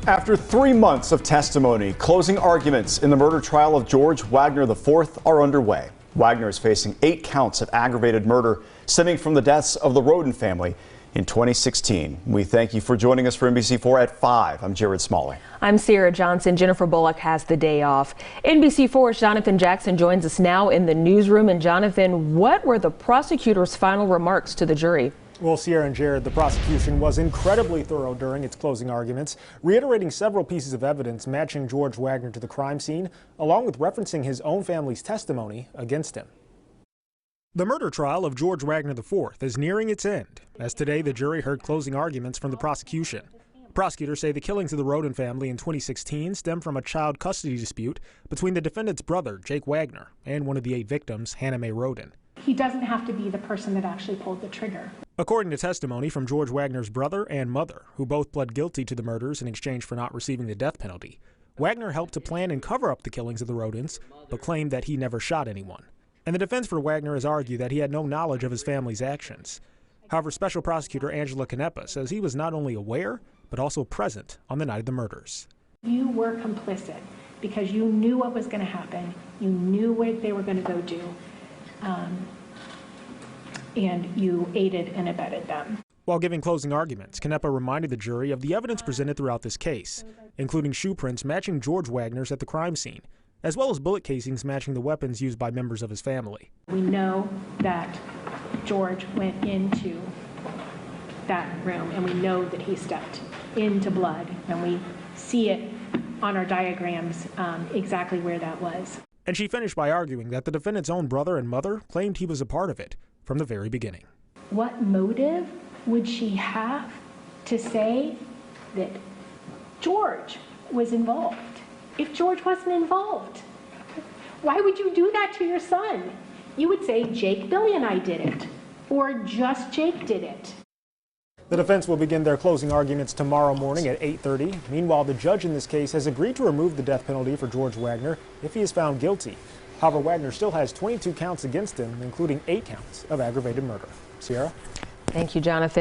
After 3 months of testimony, closing arguments in the murder trial of George Wagner IV are underway. Wagner is facing 8 counts of aggravated murder stemming from the deaths of the Roden family in 2016. We thank you for joining us for NBC4 at 5. I'm Jared Smalley. I'm Sarah Johnson. Jennifer Bullock has the day off. NBC4's Jonathan Jackson joins us now in the newsroom. And Jonathan, what were the prosecutor's final remarks to the jury? Well, Sierra and Jared, the prosecution was incredibly thorough during its closing arguments, reiterating several pieces of evidence matching George Wagner to the crime scene, along with referencing his own family's testimony against him. The murder trial of George Wagner IV is nearing its end, as today the jury heard closing arguments from the prosecution. Prosecutors say the killings of the Roden family in 2016 stem from a child custody dispute between the defendant's brother, Jake Wagner, and one of the 8 victims, Hannah Mae Roden. He doesn't have to be the person that actually pulled the trigger. According to testimony from George Wagner's brother and mother, who both pled guilty to the murders in exchange for not receiving the death penalty, Wagner helped to plan and cover up the killings of the Rodens, but claimed that he never shot anyone. And the defense for Wagner has argued that he had no knowledge of his family's actions. However, Special Prosecutor Angela Canepa says he was not only aware, but also present on the night of the murders. You were complicit because you knew what was going to happen. You knew what they were going to go do. And you aided and abetted them. While giving closing arguments, Canepa reminded the jury of the evidence presented throughout this case, including shoe prints matching George Wagner's at the crime scene, as well as bullet casings matching the weapons used by members of his family. We know that George went into that room, and we know that he stepped into blood, and we see it on our diagrams exactly where that was. And she finished by arguing that the defendant's own brother and mother claimed he was a part of it from the very beginning. What motive would she have to say that George was involved if George wasn't involved? Why would you do that to your son? You would say, Jake, Billy, and I did it, or just Jake did it. The defense will begin their closing arguments tomorrow morning at 8:30. Meanwhile, the judge in this case has agreed to remove the death penalty for George Wagner if he is found guilty. However, Wagner still has 22 counts against him, including 8 counts of aggravated murder. Sierra? Thank you, Jonathan.